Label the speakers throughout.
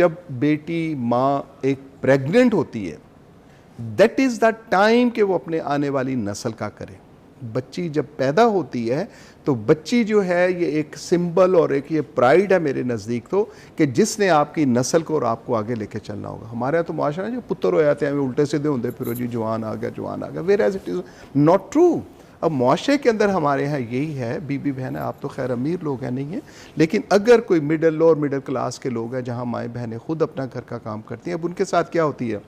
Speaker 1: جب بیٹی ماں ایک پریگننٹ ہوتی ہے دیٹ از دا ٹائم کہ وہ اپنے آنے والی نسل کا کرے. بچی جب پیدا ہوتی ہے تو بچی جو ہے یہ ایک سمبل اور ایک یہ پرائیڈ ہے میرے نزدیک تو کہ جس نے آپ کی نسل کو اور آپ کو آگے لے کے چلنا ہوگا. ہمارے یہاں تو معاشرہ جو پتر ہو جاتے ہیں ہمیں الٹے سیدھے ہوتے پھر جی جوان آ گیا where as it is not true. اب معاشرے کے اندر ہمارے ہاں یہی ہے بی بہن آپ تو خیر امیر لوگ ہیں نہیں ہیں لیکن اگر کوئی مڈل اور مڈل کلاس کے لوگ ہیں جہاں مائیں بہنیں خود اپنا گھر کا کام کرتی ہیں, اب ان کے ساتھ کیا ہوتی ہے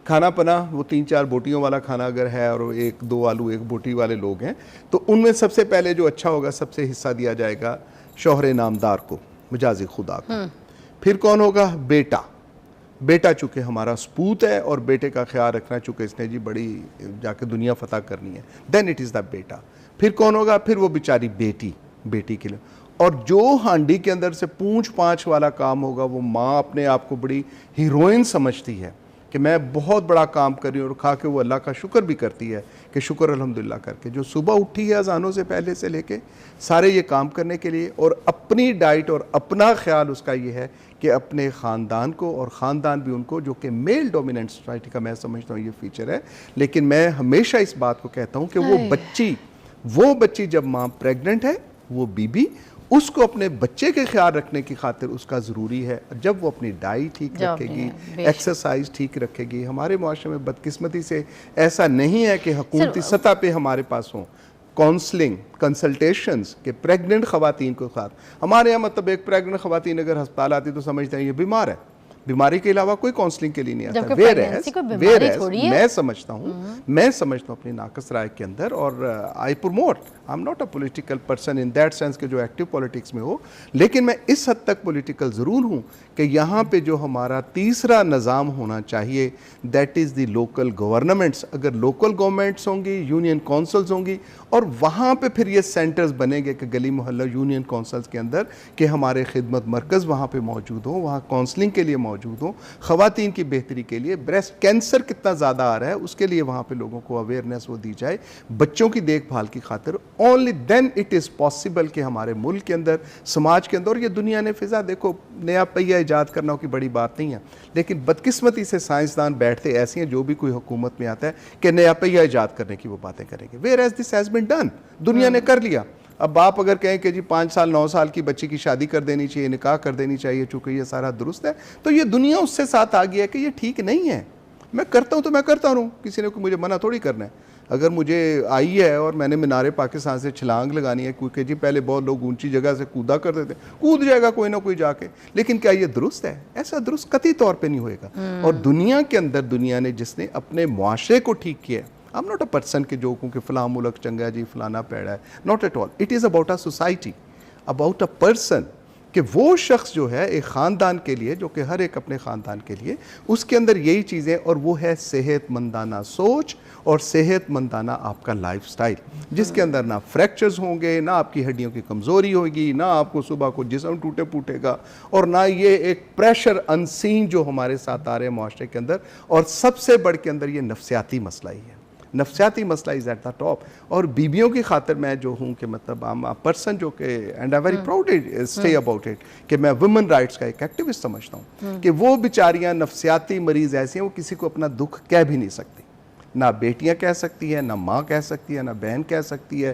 Speaker 1: کھانا پنا وہ 3-4 بوٹیوں والا کھانا اگر ہے اور 1-2 آلو 1 بوٹی والے لوگ ہیں تو ان میں سب سے پہلے جو اچھا ہوگا سب سے حصہ دیا جائے گا شوہر نامدار کو مجازی خدا کو. پھر کون ہوگا بیٹا چونکہ ہمارا سپوت ہے اور بیٹے کا خیال رکھنا چونکہ اس نے جی بڑی جا کے دنیا فتح کرنی ہے دین اٹ از دا بیٹا. پھر کون ہوگا پھر وہ بیچاری بیٹی کے لیے. اور جو ہانڈی کے اندر سے پونچھ پانچ والا کام ہوگا وہ ماں اپنے آپ کو بڑی ہیروئن سمجھتی ہے کہ میں بہت بڑا کام کر رہی ہوں اور کھا کے وہ اللہ کا شکر بھی کرتی ہے کہ شکر الحمدللہ کر کے جو صبح اٹھی ہے اذانوں سے پہلے سے لے کے سارے یہ کام کرنے کے لیے اور اپنی ڈائٹ اور اپنا خیال اس کا یہ ہے کہ اپنے خاندان کو اور خاندان بھی ان کو جو کہ میل ڈومیننٹ سوسائٹی کا میں سمجھتا ہوں یہ فیچر ہے. لیکن میں ہمیشہ اس بات کو کہتا ہوں کہ وہ بچی جب ماں پریگننٹ ہے وہ بی اس کو اپنے بچے کے خیال رکھنے کی خاطر اس کا ضروری ہے جب وہ اپنی ڈائٹ ٹھیک رکھے گی ایکسرسائز ٹھیک رکھے گی. ہمارے معاشرے میں بدقسمتی سے ایسا نہیں ہے کہ حکومتی سطح پہ ہمارے پاس ہوں کاؤنسلنگ کنسلٹیشنز کہ پریگننٹ خواتین کو ساتھ. ہمارے یہاں مطلب ایک پریگننٹ خواتین اگر ہسپتال آتی تو سمجھتے ہیں یہ بیمار ہے, بیماری کے علاوہ کوئی کاؤنسلنگ کے لیے نہیں آتا. میں سمجھتا ہوں اپنی ناقص رائے کے اندر اور I promote I am not a political person in that sense کہ جو ایکٹیو پولیٹکس میں ہو لیکن میں اس حد تک پولیٹیکل ضرور ہوں کہ یہاں پہ جو ہمارا تیسرا نظام ہونا چاہیے that is the local governments. اگر لوکل گورنمنٹس ہوں گی یونین کونسلز ہوں گی اور وہاں پہ پھر یہ سینٹرز بنے گے کہ گلی محلہ یونین کونسلز کے اندر کہ ہمارے خدمت مرکز وہاں پہ موجود ہوں وہاں کونسلنگ کے لیے موجود ہوں خواتین کی بہتری کے لیے بریسٹ کینسر کتنا زیادہ آ رہا ہے اس کے لیے وہاں پہ لوگوں کو اویئرنیس وہ دی جائے بچوں کی دیکھ بھال کی خاطر. Only then it is possible کہ ہمارے ملک کے اندر سماج کے اندر اور یہ دنیا نے فضا دیکھو نیا پہیہ ایجاد کرنا کی بڑی بات نہیں ہے لیکن بدقسمتی سے سائنسدان بیٹھتے ایسی ہیں جو بھی کوئی حکومت میں آتا ہے کہ نیا پہیہ ایجاد کرنے کی وہ باتیں کریں گے where as this has been done دنیا نے کر لیا. اب آپ اگر کہیں کہ جی 5 سال 9 سال کی بچی کی شادی کر دینی چاہیے نکاح کر دینی چاہیے چونکہ یہ سارا درست ہے تو یہ دنیا اس سے ساتھ آ گیا ہے کہ یہ ٹھیک نہیں ہے. میں کرتا ہوں تو میں کرتا رہوں کسی نے مجھے منع تھوڑی کرنا ہے. اگر مجھے آئی ہے اور میں نے مینار پاکستان سے چھلانگ لگانی ہے کیونکہ جی پہلے بہت لوگ اونچی جگہ سے کودا کرتے تھے کود جائے گا کوئی نہ کوئی جا کے لیکن کیا یہ درست ہے ایسا درست قطعی طور پہ نہیں ہوئے گا. اور دنیا کے اندر دنیا نے جس نے اپنے معاشرے کو ٹھیک کیا ہے I'm not a person کہ جو کہ فلاں ملک چنگا جی فلانا پیڑا ہے not at all. It is about a society, about a person کہ وہ شخص جو ہے ایک خاندان کے لیے جو کہ ہر ایک اپنے خاندان کے لیے اس کے اندر یہی چیزیں اور وہ ہے صحت مندانہ سوچ اور صحت مندانہ آپ کا لائف سٹائل جس کے اندر نہ فریکچرز ہوں گے نہ آپ کی ہڈیوں کی کمزوری ہوگی نہ آپ کو صبح کو جسم ٹوٹے پوٹے گا اور نہ یہ ایک پریشر انسین جو ہمارے ساتھ آ رہے ہیں معاشرے کے اندر. اور سب سے بڑھ کے اندر یہ نفسیاتی مسئلہ ہی ہے نفسیاتی مسئلہ از ایٹ دا ٹاپ. اور بیویوں کی خاطر میں جو ہوں کہ مطلب I'm a person جو کہ and I very proud stay about it کہ میں ویمن رائٹس کا ایک ایکٹیوسٹ سمجھتا ہوں کہ وہ بیچاریاں نفسیاتی مریض ایسی ہیں وہ کسی کو اپنا دکھ کہہ بھی نہیں سکتی نہ بیٹیاں کہہ سکتی ہیں نہ ماں کہہ سکتی ہے نہ بہن کہہ سکتی ہے.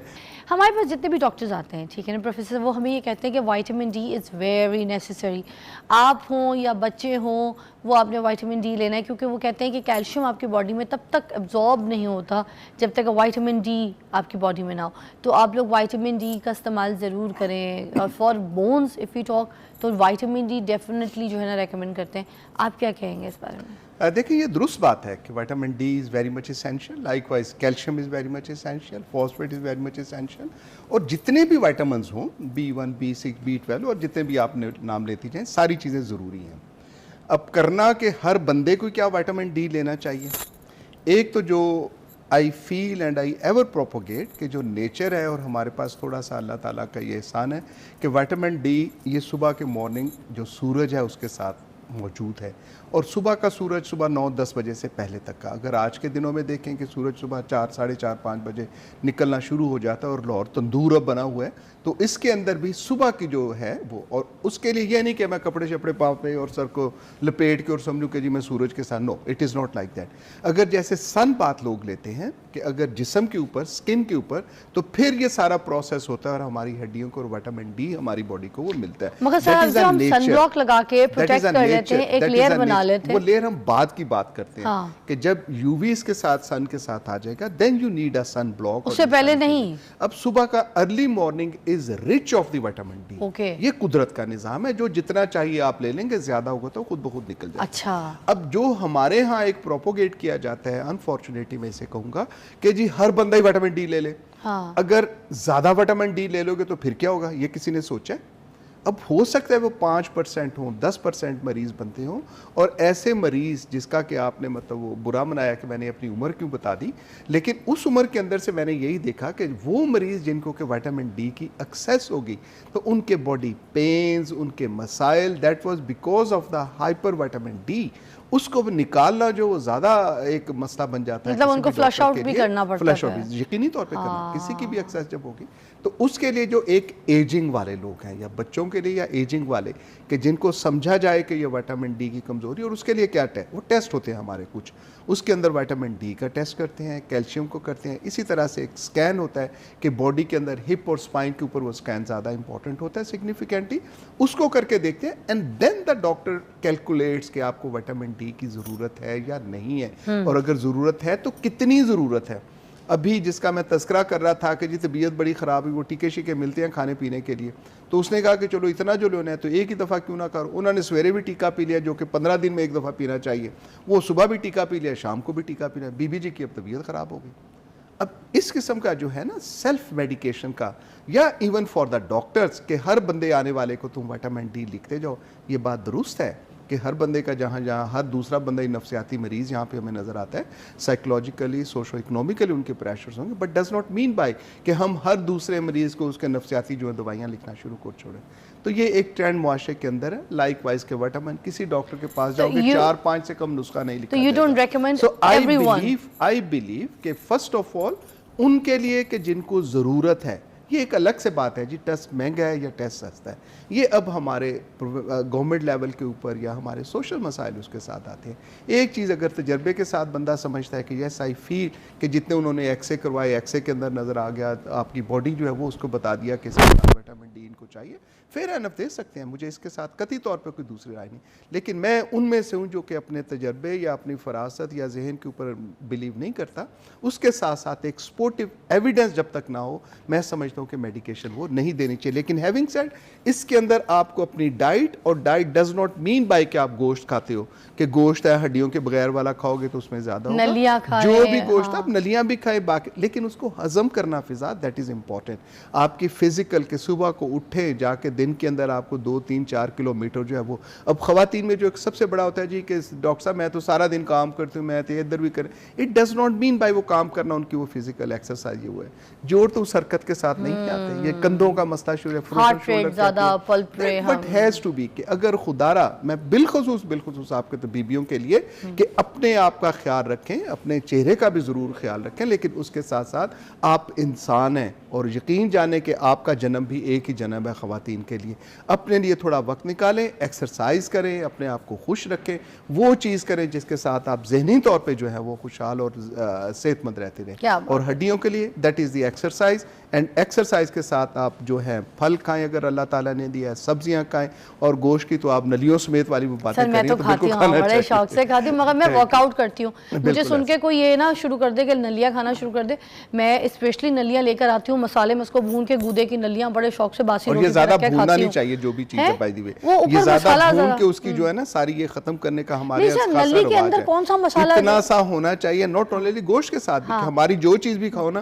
Speaker 2: ہمارے پاس جتنے بھی ڈاکٹرز آتے ہیں ٹھیک ہے نا پروفیسر وہ ہمیں یہ کہتے ہیں کہ vitamin D is very necessary. آپ ہوں یا بچے ہوں وہ آپ نے وائٹامن ڈی لینا ہے کیونکہ وہ کہتے ہیں کہ کیلشیم آپ کی باڈی میں تب تک ایبزارب نہیں ہوتا جب تک وائٹامن ڈی آپ کی باڈی میں نہ ہو. تو آپ لوگ وائٹامن ڈی کا استعمال ضرور کریں اور for bones if you talk تو وائٹامن ڈی ڈیفینیٹلی جو ہے نا ریکمینڈ کرتے ہیں. آپ کیا کہیں گے اس بارے میں؟
Speaker 1: دیکھیں یہ درست بات ہے کہ vitamin D is very much essential like wise calcium is very much essential phosphate is very much essential اور جتنے بھی وائٹامنز ہوں B1 B6 B12 اور جتنے بھی آپ نے نام لیتی جائیں ساری چیزیں ضروری ہیں. اب کرنا کہ ہر بندے کو کیا وائٹامن ڈی لینا چاہیے. ایک تو جو آئی فیل اینڈ آئی ایور پروپوگیٹ کہ جو نیچر ہے اور ہمارے پاس تھوڑا سا اللہ تعالیٰ کا یہ احسان ہے کہ وائٹامن ڈی یہ صبح کے مارننگ جو سورج ہے اس کے ساتھ موجود ہے. اور صبح کا سورج صبح 9-10 بجے سے پہلے تک کا, اگر آج کے دنوں میں دیکھیں کہ سورج صبح 4, 4:30, 5 بجے نکلنا شروع ہو جاتا ہے اور لاہور تندور اب بنا ہوا ہے, تو اس کے اندر بھی صبح کی جو ہے وہ, اور اس کے لیے یہ نہیں کہ میں کپڑے شپڑے پاؤں پہ اور سر کو لپیٹ کے اور سمجھوں کہ جی میں سورج کے ساتھ, no, it is not like that. اگر جیسے سن بات لوگ لیتے ہیں کہ اگر جسم کے اوپر, اسکن کے اوپر, تو پھر یہ سارا پروسیس ہوتا ہے اور ہماری ہڈیوں کو اور وٹامن ڈی ہماری باڈی کو وہ ملتا ہے.
Speaker 2: مگر سر ہم سن بلاک لگا کے پروٹیکٹ کر لیتے ہیں, ایک لیئر بنا لیتے ہیں,
Speaker 1: وہ لیئر ہم بعد کی بات کرتے ہیں کہ جب یو ویز کے ساتھ سن کے ساتھ آ جائے گا then you need a sun block,
Speaker 2: اس سے پہلے نہیں.
Speaker 1: اب صبح کا early morning is rich of the vitamin D. یہ قدرت کا نظام ہے, جو جتنا چاہیے آپ لے لیں گے, زیادہ ہوگا تو خود بخود نکل جائے گا.
Speaker 2: اچھا,
Speaker 1: اب جو ہمارے ہاں ایک پروپوگیٹ کیا جاتا ہے, انفارچونیٹلی میں اسے کہوں گا کہ جی ہر بندہ ہی وٹامن ڈی لے لے. اگر زیادہ وٹامن ڈی لے لو گے تو پھر کیا ہوگا, یہ کسی نے سوچا ہے؟ اب ہو سکتا ہے وہ 5% ہوں, 10% مریض بنتے ہوں, اور ایسے مریض جس کا کہ آپ نے مطلب وہ برا منایا کہ میں نے اپنی عمر کیوں بتا دی, لیکن اس عمر کے اندر سے میں نے یہی دیکھا کہ وہ مریض جن کو کہ وٹامن ڈی کی ایکسیس ہوگی تو ان کے باڈی پینز, ان کے مسائل, that was because of the hyper vitamin D. اس کو نکالنا جو وہ زیادہ ایک مسئلہ بن جاتا ہے,
Speaker 2: مطلب ان کو فلش آؤٹ بھی کرنا پڑتا ہے,
Speaker 1: فلش آؤٹ یقینی طور پہ کرنا, کسی کی بھی ایکسیس جب ہوگی تو اس کے لیے جو ایک ایجنگ والے لوگ ہیں, یا بچوں کے لیے یا ایجنگ والے, کہ جن کو سمجھا جائے کہ یہ وٹامن ڈی کی کمزوری, اور اس کے لیے کیا وہ ٹیسٹ ہوتے ہیں ہمارے کچھ, اس کے اندر وٹامن ڈی کا ٹیسٹ کرتے ہیں, کیلشیم کو کرتے ہیں, اسی طرح سے ایک سکین ہوتا ہے کہ باڈی کے اندر ہپ اور سپائن کے اوپر وہ سکین زیادہ امپورٹنٹ ہوتا ہے سگنیفیکنٹلی, اس کو کر کے دیکھتے ہیں, and then the doctor calculates کہ آپ کو وٹامن ڈی کی ضرورت ہے یا نہیں ہے, اور اگر ضرورت ہے تو کتنی ضرورت ہے. ابھی جس کا میں تذکرہ کر رہا تھا کہ جی طبیعت بڑی خراب ہوئی, وہ ٹیکے شیکے ملتے ہیں کھانے پینے کے لیے, تو اس نے کہا کہ چلو اتنا جو لینا ہے تو ایک ہی دفعہ کیوں نہ کرو. انہوں نے سویرے بھی ٹیکا پی لیا جو کہ 15 دن میں ایک دفعہ پینا چاہیے, وہ صبح بھی ٹیکا پی لیا, شام کو بھی ٹیکا پی لیا. بی بی جی کی اب طبیعت خراب ہو گئی. اب اس قسم کا جو ہے نا سیلف میڈیکیشن کا, یا ایون فار دا ڈاکٹرز کہ ہر بندے آنے والے کو تم وٹامن ڈی لکھتے جاؤ, یہ بات درست ہے کہ ہر بندے کا جہاں جہاں ہر دوسرا بندہ نفسیاتی مریض یہاں پہ ہمیں نظر آتا ہے, سائیکولوجیکلی سوشو اکنومیکلی ان کے پریشرز ہوں گے, but does not mean by کہ ہم ہر دوسرے مریض کو اس کے نفسیاتی جو ہے دوائیاں لکھنا شروع کر چھوڑیں. تو یہ ایک ٹرینڈ معاشرے کے اندر ہے. لائک وائز کے وٹامن کسی ڈاکٹر کے پاس جاؤ گے 4-5 سے کم نسخہ نہیں لکھا جائے گا. سو آئی بلیو کہ فرسٹ آف آل ان کے لیے کہ جن کو ضرورت ہے, یہ ایک الگ سے بات ہے جی ٹیسٹ مہنگا ہے یا ٹیسٹ سستا ہے, یہ اب ہمارے گورنمنٹ لیول کے اوپر یا ہمارے سوشل مسائل اس کے ساتھ آتے ہیں. ایک چیز اگر تجربے کے ساتھ بندہ سمجھتا ہے کہ یس آئی فیل کہ جتنے انہوں نے ایکس رے کروائے, ایکس رے کے اندر نظر آ گیا آپ کی باڈی جو ہے وہ اس کو بتا دیا کہ وٹامن ڈی ان کو چاہیے, فیر اینف دے سکتے ہیں. مجھے اس کے ساتھ قطعی طور پہ کوئی دوسری رائے نہیں, لیکن میں ان میں سے ہوں جو کہ اپنے تجربے یا اپنی فراست یا ذہن کے اوپر بلیو نہیں کرتا. اس کے ساتھ ساتھ ایک سپورٹیو ایویڈنس جب تک نہ ہو, میں سمجھتا ہوں کہ میڈیکیشن وہ نہیں دینی چاہیے. لیکن ہیونگ سیڈ, اس کے اندر آپ کو اپنی ڈائٹ, اور diet does not mean by کہ آپ گوشت کھاتے ہو کہ گوشت ہے ہڈیوں کے بغیر والا کھاؤ گے تو اس میں زیادہ ہوگا, جو بھی گوشت آپ نلیاں بھی کھائیں باقی, لیکن اس کو ہضم کرنا فضا, دیٹ از امپورٹنٹ. آپ کی فزیکل کہ صبح کو اٹھے جا کے دن کے اندر آپ کو 2-3-4 کلومیٹر جو ہے وہ, اب خواتین میں جو ایک سب سے بڑا ہوتا ہے جی کہ ڈاکٹر صاحب میں تو سارا دن کام کرتی ہوں, میں تو ادھر بھی کر, it does not mean by وہ کام کرنا ان کی وہ فزیکل ایکسرسائز. یہ ہوا ہے جوڑ تو اس حرکت کے ساتھ نہیں آتے, یہ کندھوں کا مسئلہ شروع ہے,
Speaker 2: ہارٹ ریٹ زیادہ پلپ رے,
Speaker 1: بٹ ہیز ٹو بی کہ اگر خدارا, میں بالخصوص آپ کے طبیبیوں کے لیے کہ اپنے آپ کا خیال رکھیں, اپنے چہرے کا بھی ضرور خیال رکھیں, لیکن اس کے ساتھ ساتھ آپ انسان ہیں, اور یقین جانے کہ آپ کا جنم بھی ایک ہی جنم ہے خواتین کے لیے. اپنے لیے تھوڑا وقت نکالیں, ایکسرسائز کریں, اپنے آپ کو خوش رکھیں, وہ چیز کریں جس کے ساتھ آپ ذہنی طور پہ جو ہے وہ خوشحال اور صحت مند رہتے رہیں. اور ہڈیوں کے لیے that is the exercise, and exercise کے ساتھ آپ جو ہے پھل کھائیں اگر اللہ تعالیٰ نے دیا ہے, سبزیاں کھائیں, اور گوشت کی تو آپ نلیوں سمیت والی وہ باتیں کریں.
Speaker 2: میں تو کھاتی ہوں, بڑے شوق سے کھاتی ہوں, مگر میں ورک آؤٹ کرتی ہوں. مجھے سن کے کوئی یہ نہ شروع کر دے کہ نلیاں کھانا شروع کر دے, میں اسپیشلی نلیاں لے کر آتی ہوں, مسالے میں اس کو بھون کے گودے کی نلیاں بڑے شوق سے باسی روٹی
Speaker 1: زیادہ بھوننا نہیں چاہیے جو بھی چیز ہے بائی دی وے, یہ زیادہ بھون کے اس کی جو ہے نا ساری یہ ختم کرنے کا ہمارے
Speaker 2: نلی کے اندر کون سا مسالہ
Speaker 1: اتنا سا ہونا چاہیے, ناٹ اونلی گوشت کے ساتھ بھی, ہماری جو چیز بھی کھاؤ نا,